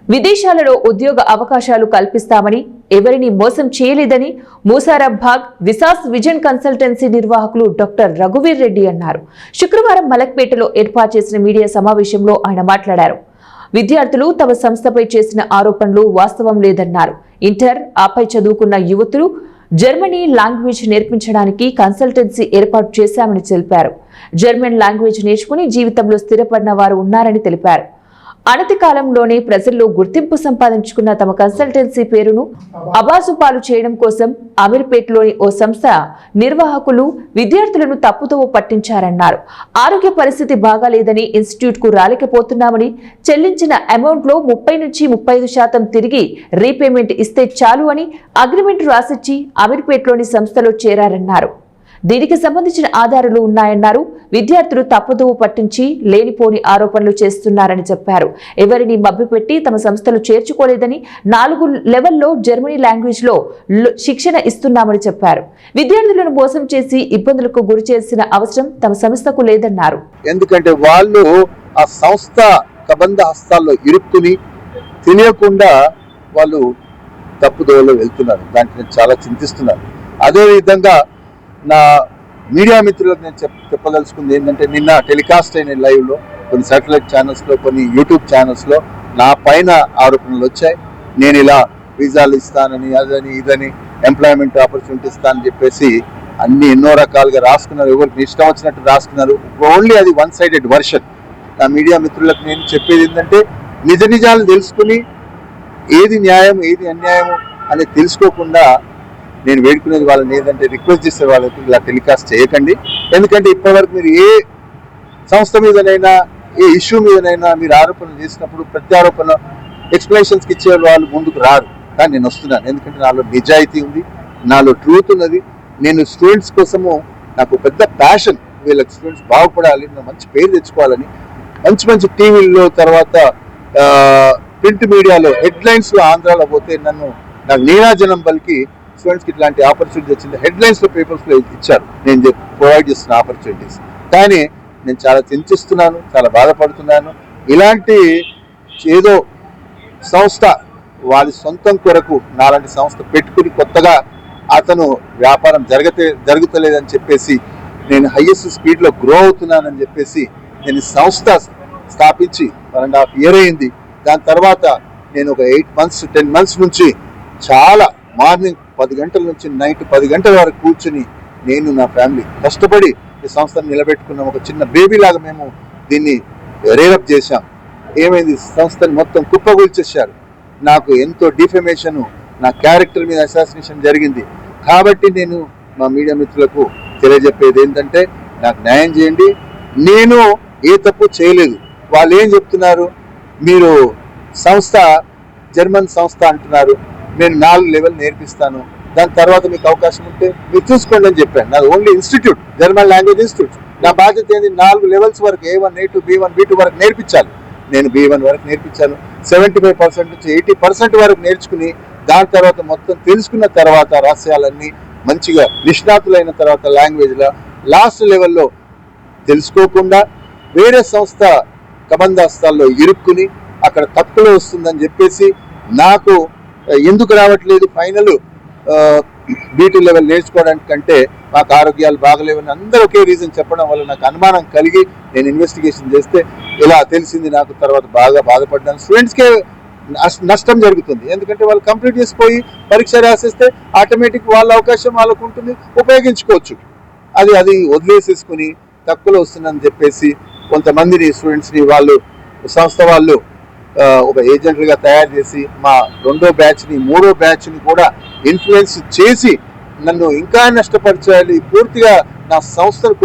విదేశాలలో ఉద్యోగ అవకాశాలు కల్పిస్తామని ఎవరిని మోసం చేయలేదని మూసారాబాగ్ విసాస్ విజన్ కన్సల్టెన్సీ నిర్వాహకులు డాక్టర్ రఘువీర్ రెడ్డి అన్నారు. శుక్రవారం మలక్పేటలో ఏర్పాటు చేసిన మీడియా సమావేశంలో ఆయన మాట్లాడారు. విద్యార్థులు తమ సంస్థపై చేసిన ఆరోపణలు వాస్తవం లేదన్నారు. ఇంటర్ ఆపై చదువుకున్న యువతులు జర్మనీ లాంగ్వేజ్ నేర్పించడానికి కన్సల్టెన్సీ ఏర్పాటు చేశామని తెలిపారు. జర్మన్ లాంగ్వేజ్ నేర్చుకుని జీవితంలో స్థిరపడిన వారు ఉన్నారని తెలిపారు. అనతి కాలంలోనే ప్రజల్లో గుర్తింపు సంపాదించుకున్న తమ కన్సల్టెన్సీ పేరును అబాజుపాలు చేయడం కోసం అమీర్పేటలోని ఓ సంస్థ నిర్వాహకులు విద్యార్థులను తప్పుదోవ పట్టించారన్నారు. ఆరోగ్య పరిస్థితి బాగాలేదని ఇన్స్టిట్యూట్ కు రాలేకపోతున్నామని, చెల్లించిన అమౌంట్ లో 30 నుంచి 35% తిరిగి రీపేమెంట్ ఇస్తే చాలు అని అగ్రిమెంట్ రాసిచ్చి అమీర్పేటలోని సంస్థలో చేరారన్నారు. దీనికి సంబంధించిన ఆధారాలు ఉన్నాయన్నారు. విద్యార్థులు తప్పుదోవ పట్టించి లేనిపోని ఆరోపణలు చేస్తున్నారని చెప్పారు. ఎవరిని మభ్యపెట్టి తమ సంస్థలు చేర్చుకోలేదని 4 లెవెల్లో జర్మనీ లాంగ్వేజ్ లో శిక్షణ ఇస్తున్నామని చెప్పారు. విద్యార్థులను మోసం చేసి ఇబ్బందులకు గురి చేసిన అవసరం తమ సంస్థకు లేదన్నారు. ఎందుకంటే వాళ్ళు ఆ సంస్థ కబంధ హస్తాల్లో ఇరుక్కుని తెలియకుండా వాళ్ళు తప్పుదోవలో వెళ్తున్నారు. దానికి నేను చాలా చింతిస్తున్నాను. అదేవిధంగా నా మీడియా మిత్రులకు నేను చెప్పదలుచుకుంది ఏంటంటే, నిన్న టెలికాస్ట్ అయిన లైవ్లో కొన్ని శాటిలైట్ ఛానల్స్లో, కొన్ని యూట్యూబ్ ఛానల్స్లో నా పైన ఆరోపణలు వచ్చాయి. నేను ఇలా వీసాలు ఇస్తానని, అదని ఇదని, ఎంప్లాయ్మెంట్ ఆపర్చునిటీ ఇస్తానని చెప్పేసి అన్ని ఎన్నో రకాలుగా రాసుకున్నారు. ఎవరికి ఇష్టం వచ్చినట్టు రాసుకున్నారు. ఓన్లీ అది 1 సైడెడ్ వర్షన్. నా మీడియా మిత్రులకు నేను చెప్పేది ఏంటంటే, నిజ నిజాలు తెలుసుకుని ఏది న్యాయం ఏది అన్యాయం అనేది తెలుసుకోకుండా నేను వేడుకునేది వాళ్ళని ఏంటంటే, రిక్వెస్ట్ చేసే వాళ్ళకి ఇలా టెలికాస్ట్ చేయకండి. ఎందుకంటే ఇప్పటివరకు మీరు ఏ సంస్థ మీదనైనా, ఏ ఇష్యూ మీదనైనా మీరు ఆరోపణలు చేసినప్పుడు ప్రత్యారోపణ ఎక్స్ప్లెనేషన్స్కి ఇచ్చే వాళ్ళు ముందుకు రారు. కానీ నేను వస్తున్నాను. ఎందుకంటే నాలో నిజాయితీ ఉంది, నాలో ట్రూత్ ఉన్నది. నేను స్టూడెంట్స్ కోసము నాకు పెద్ద ప్యాషన్. వీళ్ళకి స్టూడెంట్స్ బాగుపడాలి, మంచి పేరు తెచ్చుకోవాలని, మంచి మంచి టీవీల్లో, తర్వాత ప్రింట్ మీడియాలో హెడ్లైన్స్లో ఆంధ్రాలో పోతే నాకు నీరాజనం పలికి స్టూడెంట్స్కి ఇట్లాంటి ఆపర్చునిటీ వచ్చింది. హెడ్లైన్స్లో, పేపర్స్లో ఇచ్చారు. నేను ప్రొవైడ్ చేస్తున్న ఆపర్చునిటీస్. కానీ నేను చాలా చింతిస్తున్నాను, చాలా బాధపడుతున్నాను. ఇలాంటి ఏదో సంస్థ వాళ్ళ సొంతం కొరకు నాలాంటి సంస్థ పెట్టుకుని కొత్తగా అతను వ్యాపారం జరుగుతలేదని చెప్పేసి, నేను హైయెస్ట్ స్పీడ్లో గ్రో అవుతున్నానని చెప్పేసి నేను సంస్థ స్థాపించి 1.5 years అయింది. దాని తర్వాత నేను ఒక 8 months 10 months నుంచి చాలా మార్నింగ్ 10 గంటల నుంచి నైట్ 10 గంటల వరకు కూర్చుని నేను నా ఫ్యామిలీ కష్టపడి ఈ సంస్థను నిలబెట్టుకున్నాం. ఒక చిన్న బేబీ లాగా మేము దీన్ని రేరప్ చేశాం. ఏమైంది, సంస్థని మొత్తం కుప్పగూల్చేశారు. నాకు ఎంతో డిఫెమేషన్, నా క్యారెక్టర్ మీద అసాసినేషన్ జరిగింది. కాబట్టి నేను మా మీడియా మిత్రులకు తెలియజెప్పేది ఏంటంటే, నాకు న్యాయం చేయండి. నేను ఏ తప్పు చేయలేదు. వాళ్ళు ఏం చెప్తున్నారు, మీరు సంస్థ జర్మన్ సంస్థ అంటున్నారు, నేను 4 లెవెల్ నేర్పిస్తాను, దాని తర్వాత మీకు అవకాశం ఉంటే మీరు చూసుకోండి అని చెప్పాను. నాది only institute, German language institute. నా బాధ్యత ఏంది, 4 levels వరకు A1 A2 B1 B2 వరకు నేర్పించాలి. నేను B1 వరకు నేర్పించాను. 75% నుంచి 80% వరకు నేర్చుకుని, దాని తర్వాత మొత్తం తెలుసుకున్న తర్వాత రహస్యాలన్నీ మంచిగా నిష్ణాతులైన తర్వాత లాంగ్వేజ్లో లాస్ట్ లెవెల్లో తెలుసుకోకుండా వేరే సంస్థ కబంధాస్తాల్లో ఇరుక్కుని అక్కడ తక్కువలో వస్తుందని చెప్పేసి, నాకు ఎందుకు రావట్లేదు ఫైనల్ B2 లెవెల్ నేర్చుకోవడానికి కంటే మాకు ఆరోగ్యాలు బాగలేవని అందరూ ఒకే రీజన్ చెప్పడం వల్ల నాకు అనుమానం కలిగి నేను ఇన్వెస్టిగేషన్ చేస్తే ఇలా తెలిసింది నాకు. తర్వాత బాగా బాధపడ్డాను. స్టూడెంట్స్కే నష్టం జరుగుతుంది. ఎందుకంటే వాళ్ళు కంప్లీట్ చేసిపోయి పరీక్ష రాసేస్తే ఆటోమేటిక్ వాళ్ళ అవకాశం వాళ్ళకు ఉంటుంది, ఉపయోగించుకోవచ్చు. అది వదిలేసేసుకుని తక్కువలో వస్తుందని చెప్పేసి కొంతమందిని స్టూడెంట్స్ని వాళ్ళు సంస్థ వాళ్ళు ఒక ఏజెంట్లుగా తయారు చేసి మా 2వ బ్యాచ్ని 3వ బ్యాచ్ని కూడా ఇన్ఫ్లుయెన్స్ చేసి నన్ను ఇంకా నష్టపరచాలి, పూర్తిగా నా సంస్థను